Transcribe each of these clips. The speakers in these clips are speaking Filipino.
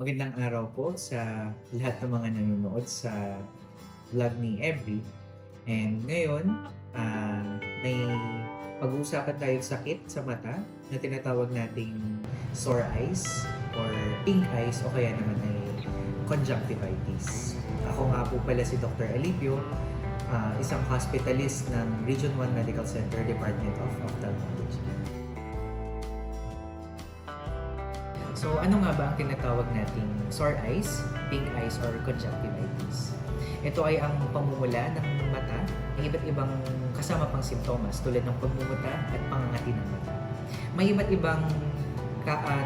Magandang araw po sa lahat ng mga nanonood sa vlog ni Every. And ngayon, may pag-uusapan tayong sakit sa mata na tinatawag nating sore eyes or pink eyes o kaya naman ay conjunctivitis. Ako nga po pala si Dr. Alipio, isang hospitalist ng Region 1 Medical Center, Department of Ophthalmology. So ano nga ba ang tinatawag nating sore eyes, pink eyes, or conjunctivitis? Ito ay ang pamumula ng mata, may iba't ibang kasama pang simptomas tulad ng pagmumuta at pangangati ng mata. May iba't ibang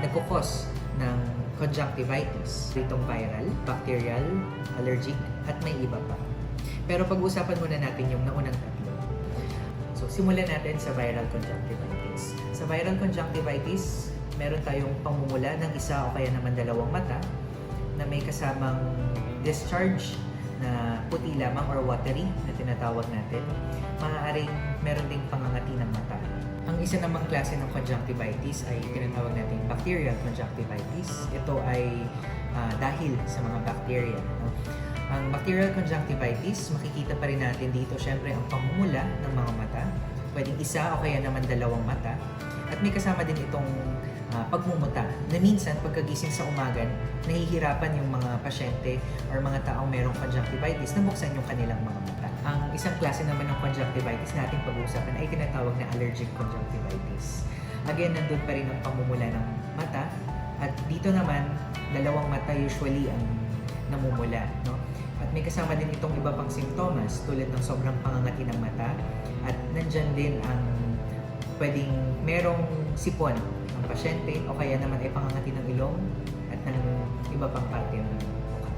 nagkukos ng conjunctivitis, itong viral, bacterial, allergic, at may iba pa. Pero pag-usapan muna natin yung naunang tatlo. So simulan natin sa viral conjunctivitis. Sa viral conjunctivitis, meron tayong pamumula ng isa o kaya naman dalawang mata na may kasamang discharge na puti lamang or watery na tinatawag natin. Maaaring meron ding pangangati ng mata. Ang isa namang klase ng conjunctivitis ay tinatawag natin bacterial conjunctivitis. Ito ay dahil sa mga bacteria. No? Ang bacterial conjunctivitis, makikita pa rin natin dito syempre ang pamumula ng mga mata. Pwedeng isa o kaya naman dalawang mata. At may kasama din itong pagmumuta na minsan pagkagising sa umaga, nahihirapan yung mga pasyente or mga taong merong conjunctivitis na buksan yung kanilang mga mata. Ang isang klase naman ng conjunctivitis na ating pag-uusapan ay tinatawag na allergic conjunctivitis. Again, nandun pa rin ang pamumula ng mata at dito naman, dalawang mata usually ang namumula. No? At may kasama din itong iba pang simptomas tulad ng sobrang pangangati ng mata at nandyan din ang pwedeng merong sipon ng pasyente o kaya naman ay pangangati ng ilong at ng iba pang parte ng mukha.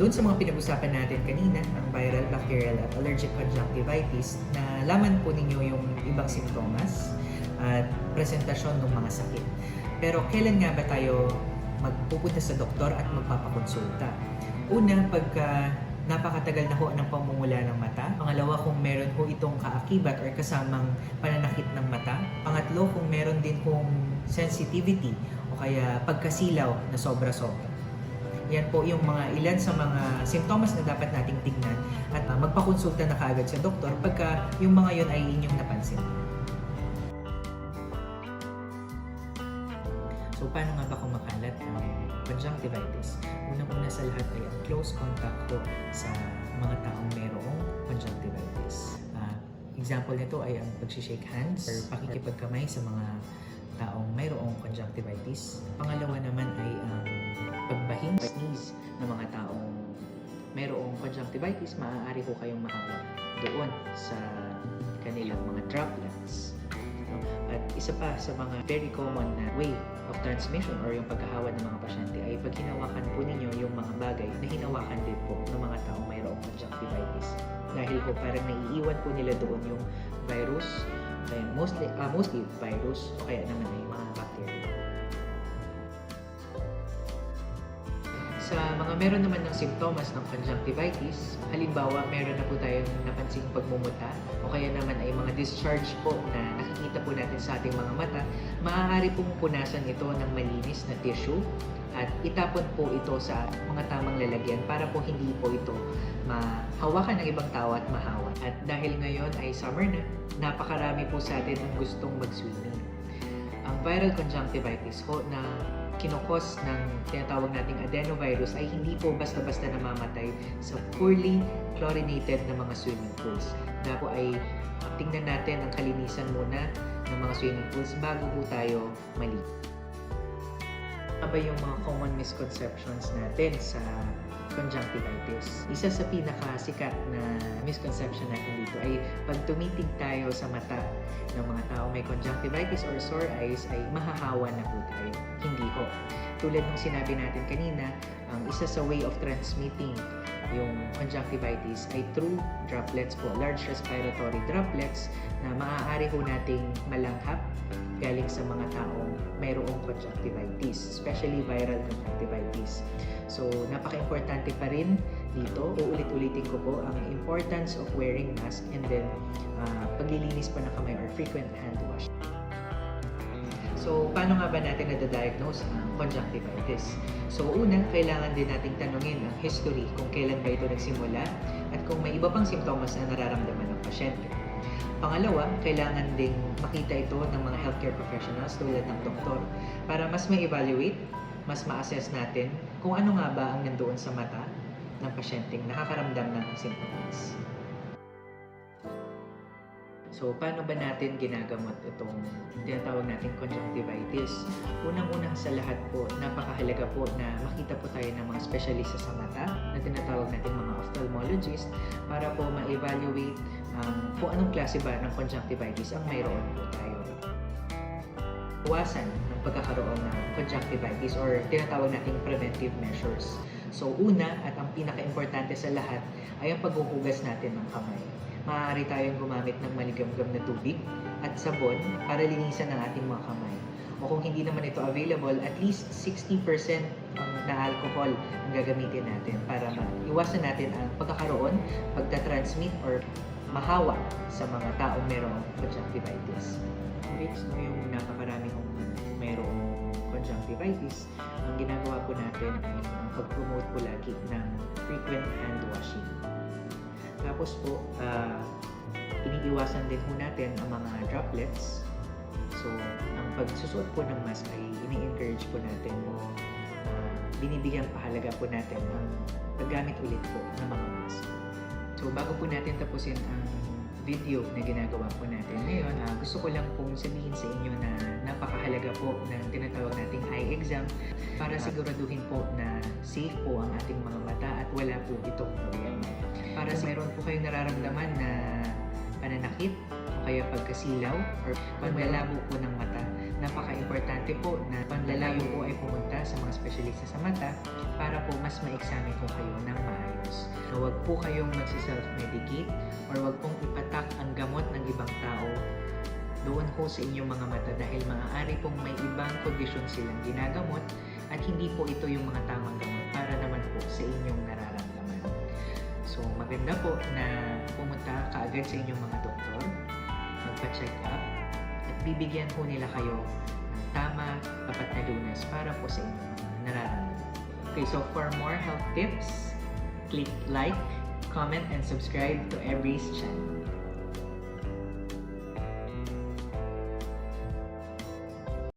Doon sa mga pinag-usapan natin kanina, ang viral, bacterial at allergic conjunctivitis, na laman po ninyo yung ibang simptomas at presentasyon ng mga sakit. Pero kailan nga ba tayo magpupunta sa doktor at magpapakonsulta? Una, pagka napakatagal na ho ng pamumula ng mata. Pangalawa, kung meron ho itong kaakibat or kasamang pananakit ng mata. Pangatlo, kung meron din hong sensitivity o kaya pagkasilaw na sobra-sobra. Yan po yung mga ilan sa mga simptomas na dapat nating tignan at magpakonsulta na kaagad sa doktor pagka yung mga yon ay inyong napansin. So, paano nga ba kumakalat ang conjunctivitis? Unang-una sa lahat ay ang close contact ko sa mga taong mayroong conjunctivitis. Example nito ay ang pag-shake hands or pakikipagkamay sa mga taong mayroong conjunctivitis. Pangalawa naman ay ang pagbahing, sneeze ng mga taong mayroong conjunctivitis. Maaari ko kayong mahawa doon sa kanilang mga droplets. At isa pa sa mga very common na way of transmission or yung pagkahawa ng mga pasyente ay pag hinawakan po ninyo yung mga bagay na hinawakan din po ng mga taong mayroong conjunctivitis. Dahil po parang naiiwan po nila doon yung virus, mostly virus o kaya naman ay mga bacteria. Sa mga meron naman ng simptomas ng conjunctivitis, halimbawa meron na po tayong napansing pagmumuta o kaya naman ay mga discharge po na nakikita po natin sa ating mga mata, maaari pong punasan ito ng malinis na tissue at itapon po ito sa mga tamang lalagyan para po hindi po ito mahawakan ng ibang tao at mahawa. At dahil ngayon ay summer na, napakarami po sa atin ang gustong mag-swimming. Ang viral conjunctivitis ho na kinokos ng tinatawag nating adenovirus ay hindi po basta-basta namamatay sa poorly chlorinated na mga swimming pools. Dapat ay tingnan natin ang kalinisan muna ng mga swimming pools bago po tayo maligo. Ano ba yung mga common misconceptions natin sa conjunctivitis? Isa sa pinakasikat na misconception natin dito ay pag tumitig tayo sa mata ng mga tao may conjunctivitis or sore eyes ay mahahawa na po tayo. Hindi ho. Tulad ng sinabi natin kanina, ang isa sa way of transmitting yung conjunctivitis ay through droplets po, large respiratory droplets na maaari ho nating malanghap galing sa mga taong mayroong conjunctivitis, especially viral conjunctivitis. So, napaka-importante pa rin dito. Uulit-ulitin ko po ang importance of wearing mask and then paglilinis pa ng kamay or frequent hand wash. So, paano nga ba natin na-diagnose ang conjunctivitis? So, una, kailangan din nating tanungin ang history kung kailan ba ito nagsimula at kung may iba pang simptomas na nararamdaman ng pasyente. Pangalawa, kailangan ding makita ito ng mga healthcare professionals tulad ng doktor para mas ma-evaluate, mas ma-assess natin kung ano nga ba ang nandoon sa mata ng pasyenteng nakakaramdam ng simptomas. So, paano ba natin ginagamot itong tinatawag nating conjunctivitis? Unang-unang sa lahat po, napakahalaga po na makita po tayo ng mga espesyalista sa mata na tinatawag natin mga ophthalmologist para po ma-evaluate kung anong klase ba ng conjunctivitis ang mayroon po tayo. Iwasan ng pagkakaroon ng conjunctivitis or tinatawag nating preventive measures. So, una at ang pinaka-importante sa lahat ay ang paghuhugas natin ng kamay. Maaari tayong gumamit ng maligamgam na tubig at sabon para linisan ang ating mga kamay. O kung hindi naman ito available, at least 60% na alcohol ang gagamitin natin para iwasan natin ang pagkakaroon, pagta-transmit or mahawa sa mga taong mayroong conjunctivitis. Next, yung napakaraming mayroong conjunctivitis, ang ginagawa po natin ay ang pag-promote po lagi ng frequent hand washing. Tapos po, iniiwasan din po natin ang mga droplets. So, ang pagsusuot po ng mask ay ini-encourage po natin o binibigyan pahalaga po natin ang paggamit ulit po ng mga mask. So, bago po natin tapusin ang video na ginagawa po natin ngayon, gusto ko lang pong sabihin sa inyo na napakahalaga po ng tinatawag nating eye exam para siguraduhin po na safe po ang ating mga mata at wala po itong problema. Para sa meron po kayong nararamdaman na pananakit o kaya pagkasilaw or panlalabo po ng mata, napaka-importante po na panlalayo po ay pumunta sa mga espesyalista sa mata para po mas ma-examine po kayo ng maayos. Huwag po kayong magsi-self-medicate or huwag pong ipatak ang gamot ng ibang tao doon po sa inyong mga mata dahil maaari pong may ibang kondisyon silang ginagamot at hindi po ito yung mga tamang gamot para naman po sa inyong nararamdaman. So maganda po na pumunta kaagad sa inyong mga doktor, magpa-check up at bibigyan po nila kayo ng tama, tapat na lunas para po sa inyong mga nararamdaman. Okay, so for more health tips, click like, comment, and subscribe to Every's channel.